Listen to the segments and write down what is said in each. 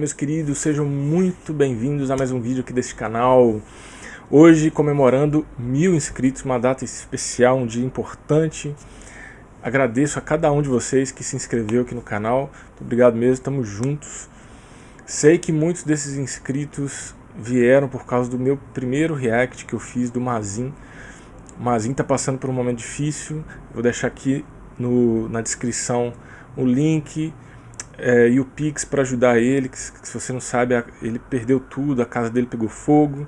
meus queridos, sejam muito bem-vindos a mais um vídeo aqui desse canal. Hoje comemorando 1000 inscritos, uma data especial, um dia importante. Agradeço a cada um de vocês que se inscreveu aqui no canal. Muito obrigado mesmo, estamos juntos. Sei que muitos desses inscritos vieram por causa do meu primeiro react que eu fiz do Mazin. O Mazin está passando por um momento difícil. Vou deixar aqui na descrição o link e o Pix para ajudar ele, que se você não sabe, ele perdeu tudo, a casa dele pegou fogo,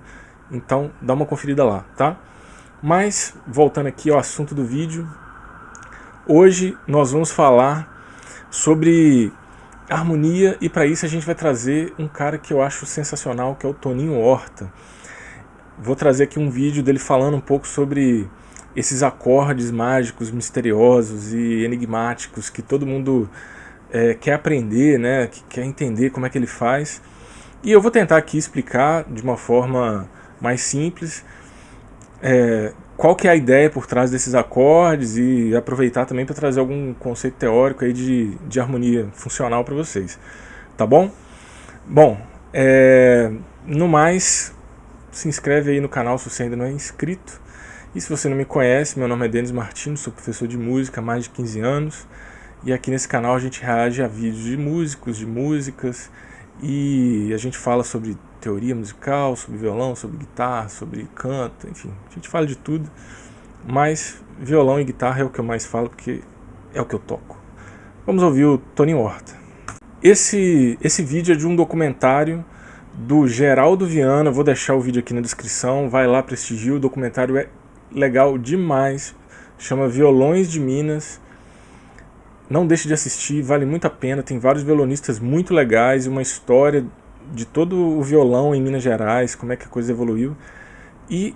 então dá uma conferida lá, tá? Mas, voltando aqui ao assunto do vídeo, hoje nós vamos falar sobre harmonia e para isso a gente vai trazer um cara que eu acho sensacional, que é o Toninho Horta. Vou trazer aqui um vídeo dele falando um pouco sobre esses acordes mágicos, misteriosos e enigmáticos que todo mundo quer aprender, né? Que quer entender como é que ele faz. E eu vou tentar aqui explicar de uma forma mais simples qual que é a ideia por trás desses acordes e aproveitar também para trazer algum conceito teórico aí de harmonia funcional para vocês. Tá bom? Bom, no mais, se inscreve aí no canal se você ainda não é inscrito. E se você não me conhece, meu nome é Denis Martins, sou professor de música há mais de 15 anos. E aqui nesse canal a gente reage a vídeos de músicos, de músicas, e a gente fala sobre teoria musical, sobre violão, sobre guitarra, sobre canto, enfim, a gente fala de tudo, mas violão e guitarra é o que eu mais falo porque é o que eu toco. Vamos ouvir o Toninho Horta. Esse vídeo é de um documentário do Geraldo Viana, vou deixar o vídeo aqui na descrição, vai lá, prestigia, o documentário é legal demais, chama Violões de Minas. Não deixe de assistir, vale muito a pena, tem vários violonistas muito legais, uma história de todo o violão em Minas Gerais, como é que a coisa evoluiu. E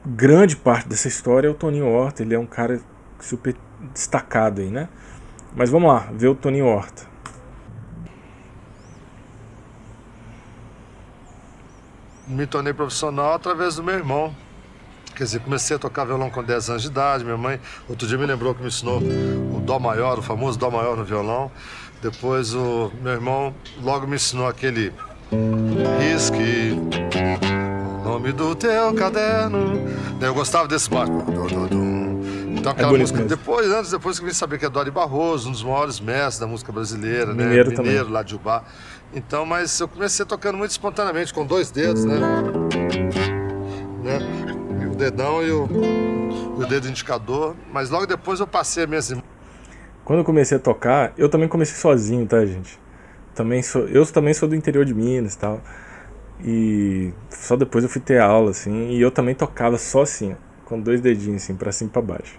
grande parte dessa história é o Toninho Horta, ele é um cara super destacado aí, né? Mas vamos lá, ver o Toninho Horta. Me tornei profissional através do meu irmão. Quer dizer, comecei a tocar violão com 10 anos de idade. Minha mãe, outro dia me lembrou que me ensinou o Dó maior, o famoso Dó maior no violão. Depois o meu irmão logo me ensinou aquele risque, o nome do teu caderno. Eu gostava desse baixo. Então aquela música, anos depois que eu vim saber que é Dori Barroso, um dos maiores mestres da música brasileira, Mineiro, né? Mineiro Mineiro, lá de Ubá. Então, mas eu comecei tocando muito espontaneamente, com 2 dedos, né? O dedão e o dedo indicador, mas logo depois eu passei a minhas... Quando eu comecei a tocar, eu também comecei sozinho, tá, gente? Eu também sou do interior de Minas e tal, e só depois eu fui ter aula, assim, e eu também tocava só assim, ó, com 2 dedinhos, assim, pra cima e pra baixo.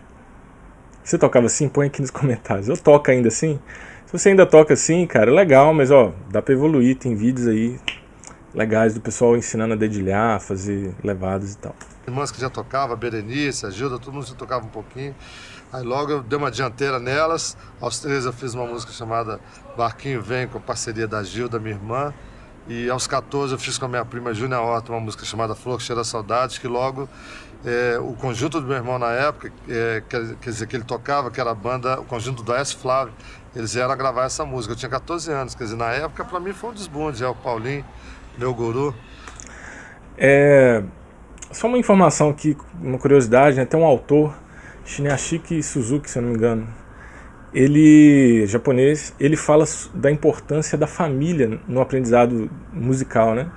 Você tocava assim? Põe aqui nos comentários. Eu toco ainda assim? Se você ainda toca assim, cara, legal, mas ó, dá pra evoluir, tem vídeos aí legais do pessoal ensinando a dedilhar, fazer levadas e tal. Irmãs que já tocava, a Berenice, a Gilda, todo mundo já tocava um pouquinho. Aí logo eu dei uma dianteira nelas. Aos 13 eu fiz uma música chamada Barquinho Vem, com a parceria da Gilda, minha irmã. E aos 14 eu fiz com a minha prima Júnia Horta uma música chamada Flor que Cheira Saudade, que logo o conjunto do meu irmão na época, quer dizer, que ele tocava, que era a banda, o conjunto do S. Flávio, eles vieram a gravar essa música. Eu tinha 14 anos, quer dizer, na época pra mim foi um desbunde, o Paulinho, meu guru. Só uma informação aqui, uma curiosidade, né? Tem um autor, Shinyashiki Suzuki, se eu não me engano, ele, japonês, ele fala da importância da família no aprendizado musical, né?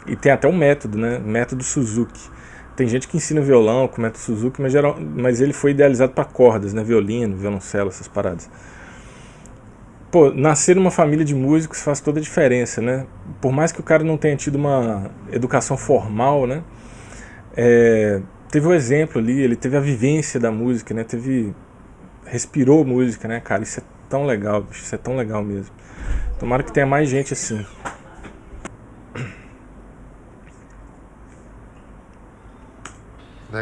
E tem até um método, né? Método Suzuki. Tem gente que ensina violão com o método Suzuki, mas ele foi idealizado para cordas, né? Violino, violoncelo, essas paradas. Pô, nascer numa família de músicos faz toda a diferença, né? Por mais que o cara não tenha tido uma educação formal, né? Teve o exemplo ali, ele teve a vivência da música, né? Respirou música, né, cara? Isso é tão legal, bicho, isso é tão legal mesmo. Tomara que tenha mais gente assim.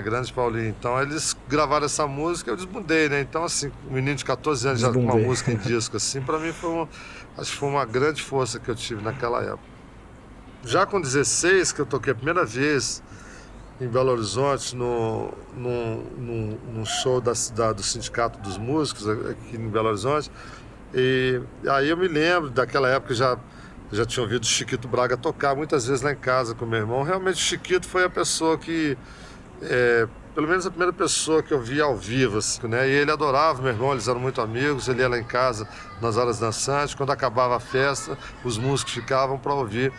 Grande Paulinho. Então eles gravaram essa música, eu desbundei, né? Então assim, um menino de 14 anos já com uma música em disco assim, pra mim acho que foi uma grande força que eu tive naquela época. Já com 16, que eu toquei a primeira vez em Belo Horizonte, num show do Sindicato dos Músicos aqui em Belo Horizonte, e aí eu me lembro daquela época, já Eu já tinha ouvido Chiquito Braga tocar muitas vezes lá em casa com meu irmão. Realmente, Chiquito foi a pessoa que, pelo menos a primeira pessoa que eu vi ao vivo, assim, né? E ele adorava meu irmão, eles eram muito amigos. Ele ia lá em casa nas horas dançantes. Quando acabava a festa, os músicos ficavam para ouvir,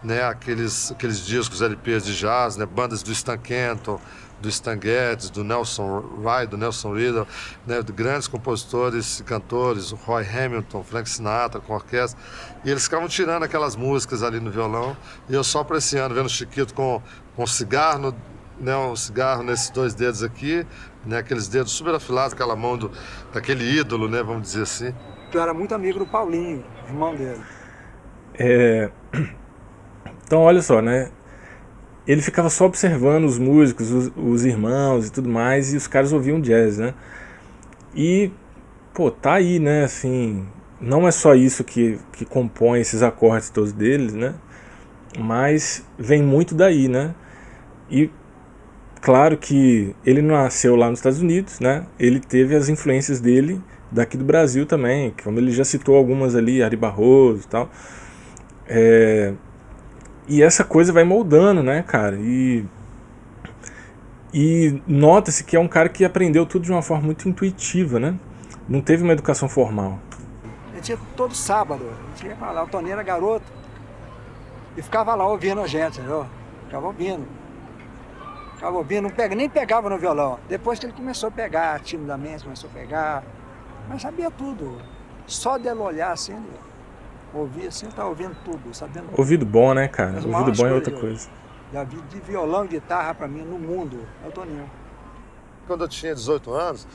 né, aqueles discos LPs de jazz, né, bandas do Stan Kenton, do Stan Getz, do Nelson Wright, do Nelson Riddle, né, de grandes compositores e cantores, o Roy Hamilton, Frank Sinatra com orquestra, e eles ficavam tirando aquelas músicas ali no violão, e eu só apreciando, vendo o Chiquito com um cigarro, né, um cigarro nesses 2 dedos aqui, né, aqueles dedos super afilados, aquela mão daquele ídolo, né, vamos dizer assim. Eu era muito amigo do Paulinho, irmão dele. Então olha só, né? Ele ficava só observando os músicos, os irmãos e tudo mais, e os caras ouviam jazz, né? E, pô, tá aí, né? Assim, não é só isso que compõe esses acordes todos deles, né? Mas vem muito daí, né? E claro que ele não nasceu lá nos Estados Unidos, né? Ele teve as influências dele daqui do Brasil também, como ele já citou algumas ali, Ari Barroso e tal. E essa coisa vai moldando, né, cara? E nota-se que é um cara que aprendeu tudo de uma forma muito intuitiva, né? Não teve uma educação formal. A gente ia todo sábado, a gente ia pra lá, o Toninho era garoto, e ficava lá ouvindo a gente, entendeu? Ficava ouvindo, nem pegava no violão. Depois que ele começou a pegar, timidamente começou a pegar, mas sabia tudo. Só dele olhar assim, ouvir assim, tá ouvindo tudo, sabendo tudo. Ouvido bom, né, cara? Mas Ouvido bom é outra coisa. Já vi de violão e guitarra pra mim no mundo, é o Toninho. Quando eu tinha 18 anos,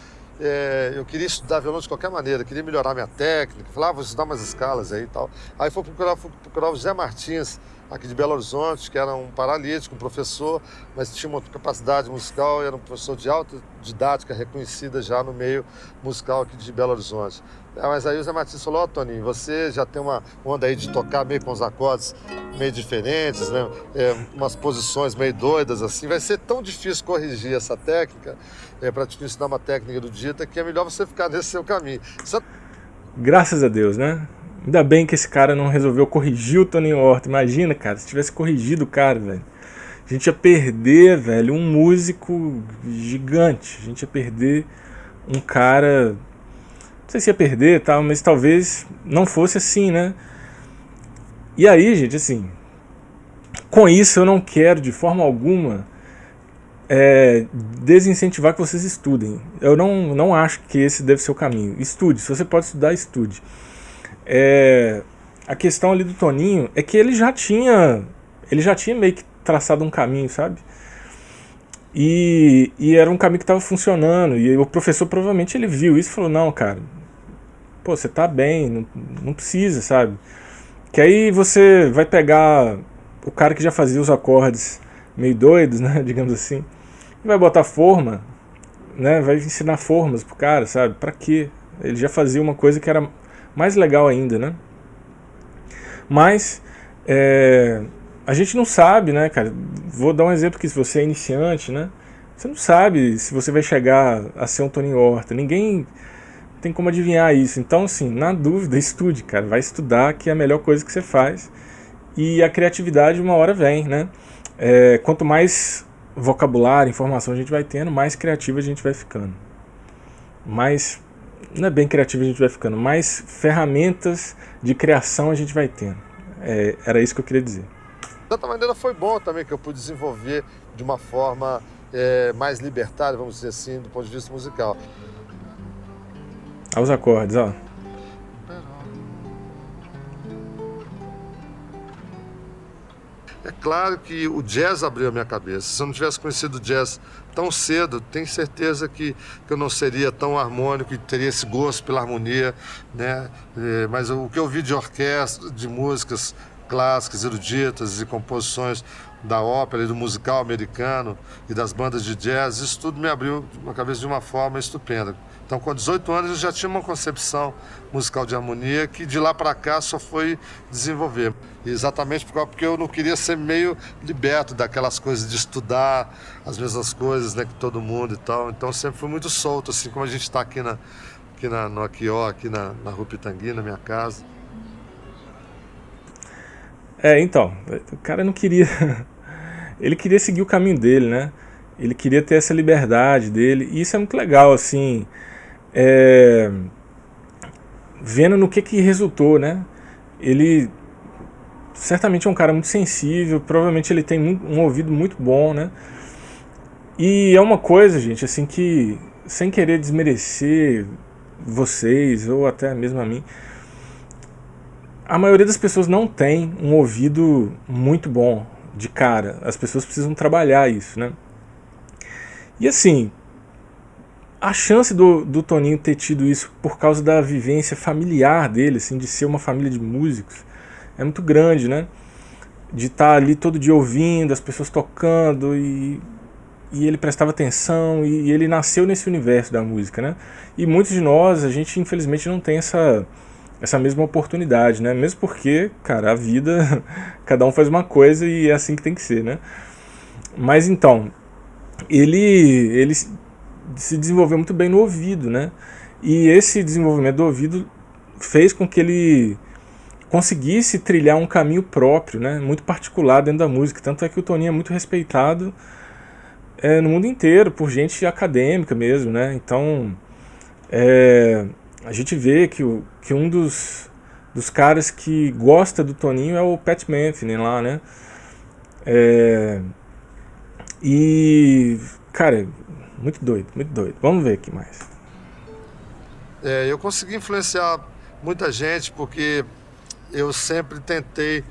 eu queria estudar violão de qualquer maneira, queria melhorar minha técnica, falava, vou estudar umas escalas aí e tal. Aí fui procurar o José Martins, aqui de Belo Horizonte, que era um paralítico, um professor, mas tinha uma capacidade musical, era um professor de alta didática, reconhecida já no meio musical aqui de Belo Horizonte. Mas aí o Zé Martins falou, Toninho, você já tem uma onda aí de tocar meio com os acordes meio diferentes, né? Umas posições meio doidas assim, vai ser tão difícil corrigir essa técnica, para te ensinar uma técnica erudita, que é melhor você ficar nesse seu caminho. Graças a Deus, né? Ainda bem que esse cara não resolveu corrigir o Toninho Horta. Imagina, cara, se tivesse corrigido o cara, velho. A gente ia perder, velho, um músico gigante. A gente ia perder um cara... Não sei se ia perder e tal, mas talvez não fosse assim, né? E aí, gente, assim... Com isso eu não quero, de forma alguma, desincentivar que vocês estudem. Eu não acho que esse deve ser o caminho. Estude. Se você pode estudar, estude. A questão ali do Toninho é que ele já tinha meio que traçado um caminho, sabe? E era um caminho que estava funcionando, e o professor provavelmente ele viu isso e falou, não, cara, pô, você tá bem, não precisa, sabe? Que aí você vai pegar o cara que já fazia os acordes meio doidos, né, digamos assim, e vai botar forma, né, vai ensinar formas pro cara, sabe? Pra quê? Ele já fazia uma coisa que era mais legal ainda, né? Mas a gente não sabe, né, cara? Vou dar um exemplo que se você é iniciante, né? Você não sabe se você vai chegar a ser um Toninho Horta. Ninguém tem como adivinhar isso. Então, assim, na dúvida, estude, cara. Vai estudar, que é a melhor coisa que você faz. E a criatividade uma hora vem, né? Quanto mais vocabulário, informação a gente vai tendo, mais criativo a gente vai ficando. Mais... Não é bem criativo a gente vai ficando, mais ferramentas de criação a gente vai tendo. Era isso que eu queria dizer. De certa maneira foi bom também que eu pude desenvolver de uma forma mais libertária, vamos dizer assim, do ponto de vista musical. Olha os acordes, ó. É claro que o jazz abriu a minha cabeça. Se eu não tivesse conhecido o jazz tão cedo, tenho certeza que eu não seria tão harmônico e teria esse gosto pela harmonia, né? Mas o que eu vi de orquestra, de músicas clássicas, eruditas e composições da ópera e do musical americano e das bandas de jazz, isso tudo me abriu a cabeça de uma forma estupenda. Então, com 18 anos, eu já tinha uma concepção musical de harmonia que de lá para cá só foi desenvolver. Exatamente porque eu não queria ser meio liberto daquelas coisas de estudar as mesmas coisas, né, que todo mundo e tal. Então, sempre fui muito solto, assim como a gente está aqui no Aquió, aqui na Rua Pitangui, na minha casa. Então, o cara não queria... Ele queria seguir o caminho dele, né? Ele queria ter essa liberdade dele, e isso é muito legal, assim, vendo no que resultou, né? Ele certamente é um cara muito sensível, provavelmente ele tem um ouvido muito bom, né? E é uma coisa, gente, assim, que, sem querer desmerecer vocês, ou até mesmo a mim, a maioria das pessoas não tem um ouvido muito bom de cara. As pessoas precisam trabalhar isso, né? E assim, a chance do Toninho ter tido isso por causa da vivência familiar dele, assim, de ser uma família de músicos, é muito grande, né? De estar ali todo dia ouvindo, as pessoas tocando, e ele prestava atenção, e ele nasceu nesse universo da música, né? E muitos de nós, a gente infelizmente não tem essa mesma oportunidade, né? Mesmo porque, cara, a vida, cada um faz uma coisa e é assim que tem que ser, né? Mas então, ele se desenvolveu muito bem no ouvido, né? E esse desenvolvimento do ouvido fez com que ele conseguisse trilhar um caminho próprio, né? Muito particular dentro da música. Tanto é que o Toninho é muito respeitado no mundo inteiro, por gente acadêmica mesmo, né? Então, a gente vê que um dos caras que gosta do Toninho é o Pat Metheny lá, né? E, cara, muito doido, muito doido. Vamos ver aqui mais. Eu consegui influenciar muita gente porque eu sempre tentei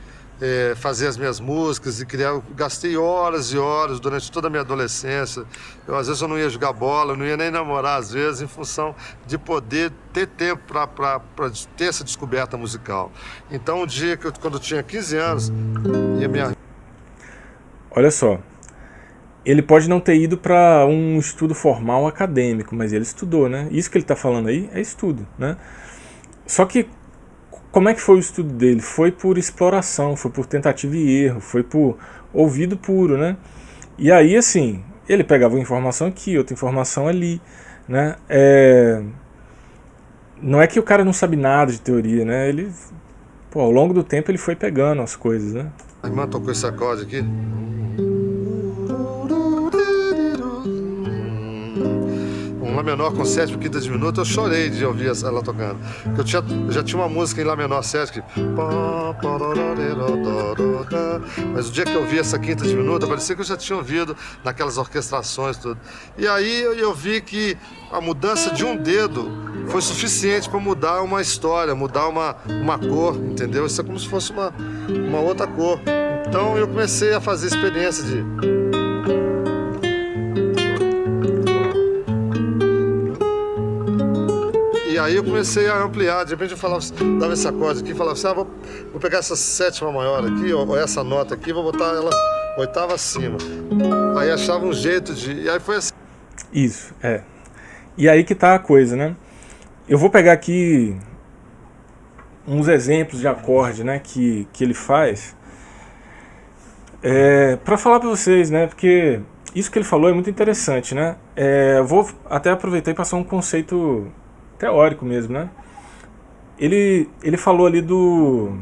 fazer as minhas músicas e criar. Eu gastei horas e horas durante toda a minha adolescência. Às vezes eu não ia jogar bola, eu não ia nem namorar, às vezes, em função de poder ter tempo para ter essa descoberta musical. Então, um dia, quando eu tinha 15 anos, e a minha... Olha só, ele pode não ter ido para um estudo formal acadêmico, mas ele estudou, né? Isso que ele está falando aí é estudo, né? Só que como é que foi o estudo dele? Foi por exploração, foi por tentativa e erro, foi por ouvido puro, né? E aí, assim, ele pegava uma informação aqui, outra informação ali, né? Não é que o cara não sabe nada de teoria, né? Ele, ao longo do tempo, ele foi pegando as coisas, né? A irmã tocou esse acorde aqui. Lá menor com sétima, quinta diminuta, eu chorei de ouvir ela tocando. Porque eu já tinha uma música em Lá menor sétima que... Mas o dia que eu vi essa quinta diminuta, parecia que eu já tinha ouvido naquelas orquestrações tudo. E aí eu vi que a mudança de um dedo foi suficiente para mudar uma história, mudar uma cor, entendeu? Isso é como se fosse uma outra cor. Então eu comecei a fazer experiência de... E aí eu comecei a ampliar, de repente eu falava, dava esse acorde aqui, falava assim, vou pegar essa sétima maior aqui, ou essa nota aqui, vou botar ela oitava acima. Aí achava um jeito de... E aí foi assim. Isso, E aí que tá a coisa, né? Eu vou pegar aqui uns exemplos de acorde, né, que ele faz, para falar para vocês, né, porque isso que ele falou é muito interessante, né? Eu vou até aproveitar e passar um conceito teórico mesmo, né? Ele falou ali do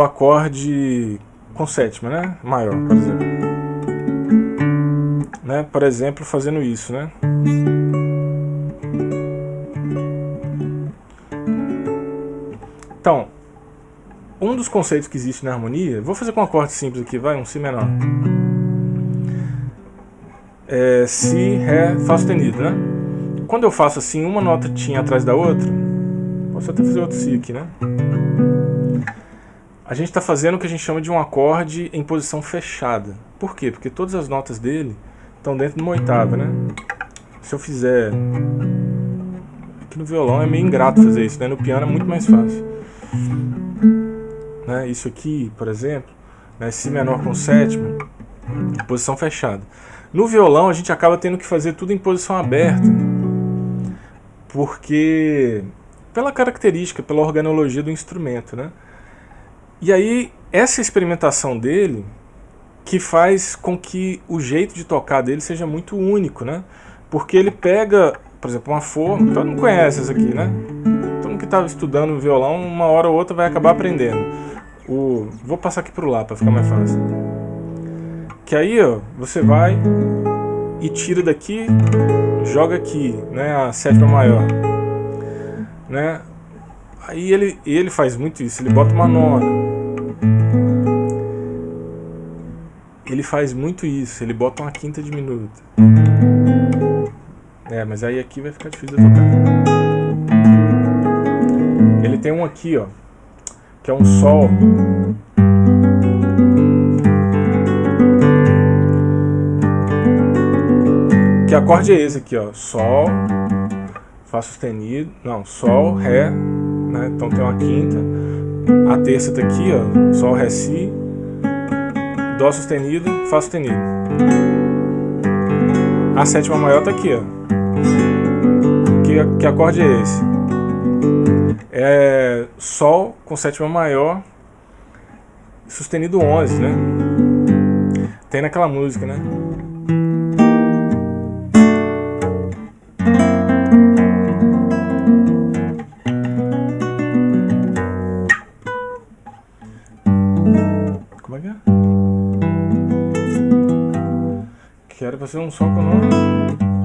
acorde com sétima, né? Maior, por exemplo. Né? Por exemplo, fazendo isso, né? Então, um dos conceitos que existe na harmonia, vou fazer com um acorde simples aqui, vai, um Si menor. Si, Ré, Fá sustenido, né? Quando eu faço assim, uma notinha atrás da outra, posso até fazer outro Si aqui, né? A gente está fazendo o que a gente chama de um acorde em posição fechada. Por quê? Porque todas as notas dele estão dentro de uma oitava, né? Se eu fizer... Aqui no violão é meio ingrato fazer isso, né? No piano é muito mais fácil. Né? Isso aqui, por exemplo, né? Si menor com sétima, posição fechada. No violão a gente acaba tendo que fazer tudo em posição aberta, porque pela característica, pela organologia do instrumento, né? E aí essa experimentação dele que faz com que o jeito de tocar dele seja muito único, né? Porque ele pega, por exemplo, uma forma, todo mundo conhece essa aqui, né? Todo mundo que está estudando violão, uma hora ou outra vai acabar aprendendo. Vou passar aqui pro Lá para ficar mais fácil. Que aí, ó, você vai e tira daqui, joga aqui, né, a sétima maior, né? Aí ele faz muito isso, ele bota uma nona. Ele faz muito isso, ele bota uma quinta diminuta. Mas aí aqui vai ficar difícil de tocar. Ele tem um aqui, ó, que é um Sol. Que acorde é esse aqui, ó? Sol, Fá sustenido, não, Sol, Ré, né? Então tem uma quinta. A terça tá aqui, ó, Sol, Ré, Si, Dó sustenido, Fá sustenido. A sétima maior tá aqui, ó. Que acorde é esse? É Sol com sétima maior, sustenido 11, né? Tem naquela música, né? Como é que é? Que era pra ser um Sol com nona.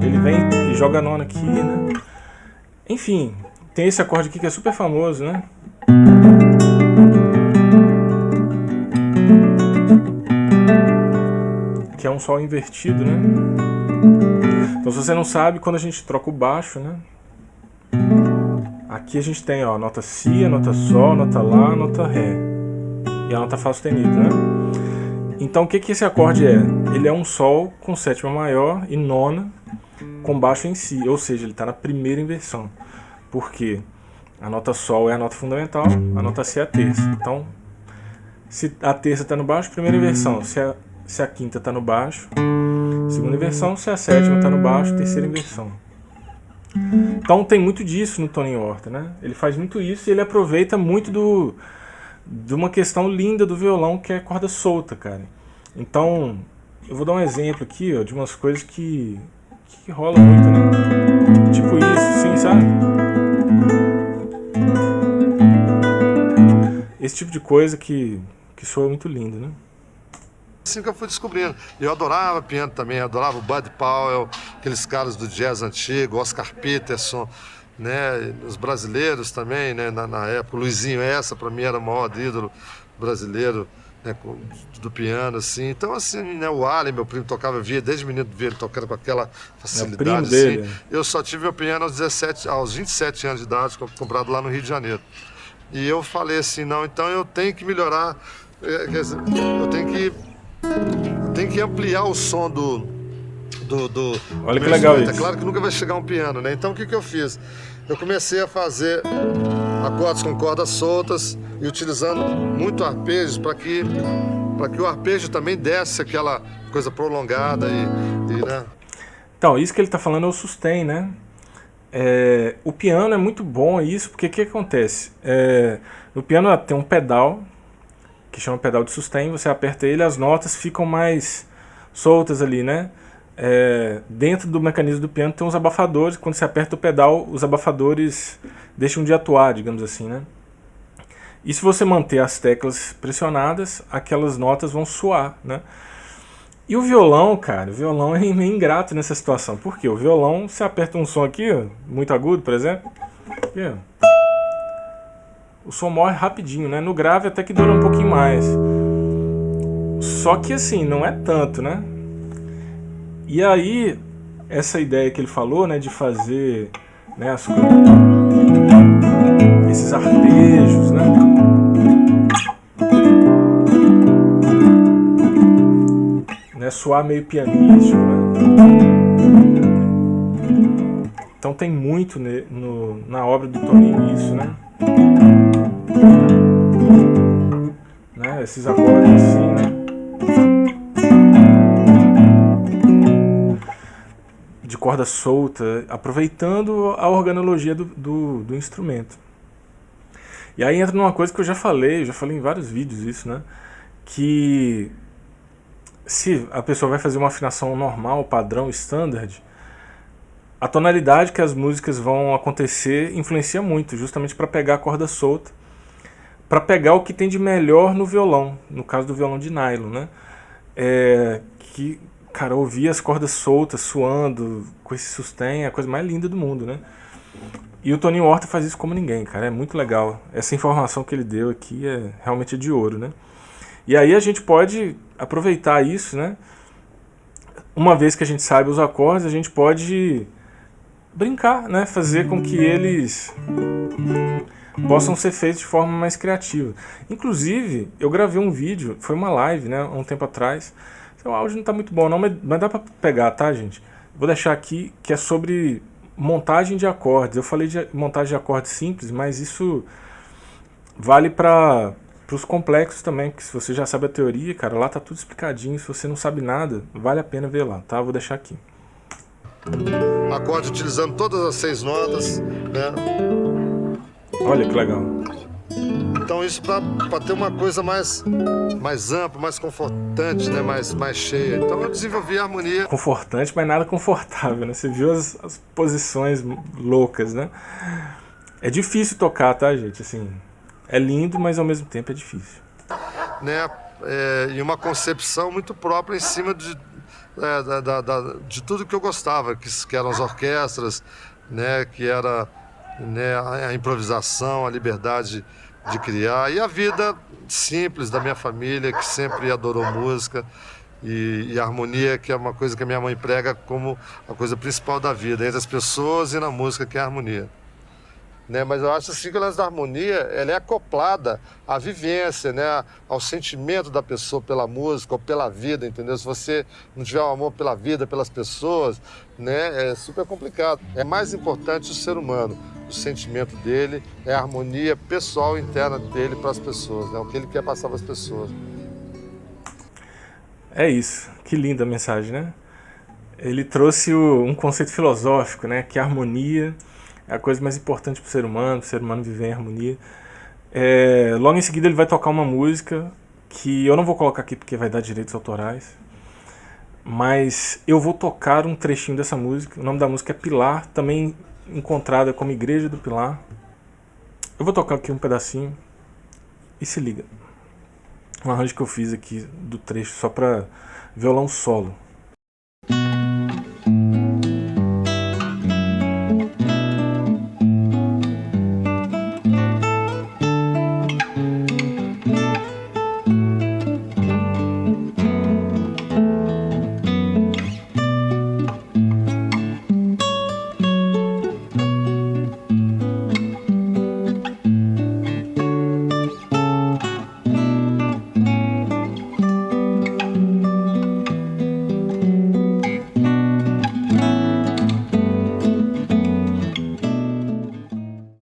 Ele vem e joga a nona aqui, né? Enfim, tem esse acorde aqui que é super famoso, né? Que é um Sol invertido, né? Então, se você não sabe, quando a gente troca o baixo, né? Aqui a gente tem, ó, a nota Si, a nota Sol, a nota Lá, a nota Ré e a nota Fá sustenido, né? Então, o que esse acorde é? Ele é um Sol com sétima maior e nona com baixo em Si, ou seja, ele está na primeira inversão. Por quê? A nota Sol é a nota fundamental, a nota Si é a terça. Então, se a terça está no baixo, primeira inversão. Se a quinta está no baixo, segunda inversão. Se a sétima está no baixo, terceira inversão. Então tem muito disso no Toninho Horta, né? Ele faz muito isso e ele aproveita muito de uma questão linda do violão, que é a corda solta, cara. Então, eu vou dar um exemplo aqui, ó, de umas coisas que rola muito, né? Tipo isso, sim, sabe? Esse tipo de coisa que soa muito lindo, né? Assim que eu fui descobrindo. Eu adorava piano também, eu adorava o Bud Powell, aqueles caras do jazz antigo, Oscar Peterson, né? Os brasileiros também, né? Na época, o Luizinho Essa, para mim, era o maior ídolo brasileiro, né? Do piano, assim. Então, assim, né? O Ali, meu primo, tocava, eu via desde menino, via ele tocando com aquela facilidade, primo assim. dele. Eu só tive meu piano aos 27 anos de idade, comprado lá no Rio de Janeiro. E eu falei assim, não, então eu tenho que melhorar, quer dizer, eu tenho que ampliar o som do Olha que legal isso. É claro que nunca vai chegar um piano, né? Então o que eu fiz? Eu comecei a fazer acordes com cordas soltas e utilizando muito arpejos para que o arpejo também desse aquela coisa prolongada né? Então, isso que ele está falando é o sustain, né? O piano é muito bom isso, porque o que acontece? No piano tem um pedal, que chama pedal de sustain, você aperta ele, as notas ficam mais soltas ali, né? Dentro do mecanismo do piano tem uns abafadores, quando você aperta o pedal, os abafadores deixam de atuar, digamos assim, né? E se você manter as teclas pressionadas, aquelas notas vão soar, né? E o violão, cara, o violão é meio ingrato nessa situação. Por quê? O violão, você aperta um som aqui, ó, muito agudo, por exemplo, aqui, ó, o som morre rapidinho, né? No grave até que dura um pouquinho mais. Só que assim, não é tanto, né? E aí, essa ideia que ele falou, né, de fazer, né, esses arpejos, né? Soar meio pianístico, né? Então tem muito na obra do Toninho isso, né? Esses acordes assim, né? De corda solta, aproveitando a organologia do instrumento. E aí entra numa coisa que eu já falei em vários vídeos isso, né? Que se a pessoa vai fazer uma afinação normal, padrão, standard, a tonalidade que as músicas vão acontecer influencia muito, justamente para pegar a corda solta, para pegar o que tem de melhor no violão, no caso do violão de nylon, né? Que, cara, ouvir as cordas soltas, suando, com esse sustain, é a coisa mais linda do mundo, né? E o Toninho Horta faz isso como ninguém, cara, é muito legal. Essa informação que ele deu aqui é realmente de ouro, né? E aí a gente pode aproveitar isso, né? Uma vez que a gente sabe os acordes, a gente pode brincar, né? Fazer com que eles possam ser feitos de forma mais criativa. Inclusive, eu gravei um vídeo, foi uma live, né, há um tempo atrás. O áudio não está muito bom não, mas dá para pegar, tá, gente? Vou deixar aqui, que é sobre montagem de acordes. Eu falei de montagem de acordes simples, mas isso vale para os complexos também, porque se você já sabe a teoria, cara, lá tá tudo explicadinho. Se você não sabe nada, vale a pena ver lá, tá? Vou deixar aqui. Acorde utilizando todas as 6 notas, né? Olha que legal. Então isso para ter uma coisa mais ampla, mais confortante, né? mais cheia. Então eu desenvolvi a harmonia. Confortante, mas nada confortável, né? Você viu as posições loucas, né? É difícil tocar, tá, gente? Assim, é lindo, mas ao mesmo tempo é difícil. Né? E uma concepção muito própria em cima de tudo que eu gostava, que eram as orquestras, né? Que era, né, a improvisação, a liberdade de criar e a vida simples da minha família, que sempre adorou música, e a harmonia, que é uma coisa que a minha mãe prega como a coisa principal da vida, entre as pessoas e na música, que é a harmonia. Né? Mas eu acho assim que o lance da harmonia, ela é acoplada à vivência, né? Ao sentimento da pessoa pela música ou pela vida, entendeu? Se você não tiver um amor pela vida, pelas pessoas, né? É super complicado. É mais importante o ser humano, o sentimento dele, é a harmonia pessoal interna dele para as pessoas, né? O que ele quer passar para as pessoas. É isso, que linda a mensagem, né? Ele trouxe um conceito filosófico, né? Que a harmonia é a coisa mais importante para o ser humano viver em harmonia. Logo em seguida ele vai tocar uma música que eu não vou colocar aqui porque vai dar direitos autorais, mas eu vou tocar um trechinho dessa música. O nome da música é Pilar, também encontrada como Igreja do Pilar. Eu vou tocar aqui um pedacinho e se liga. Um arranjo que eu fiz aqui do trecho só para violão solo.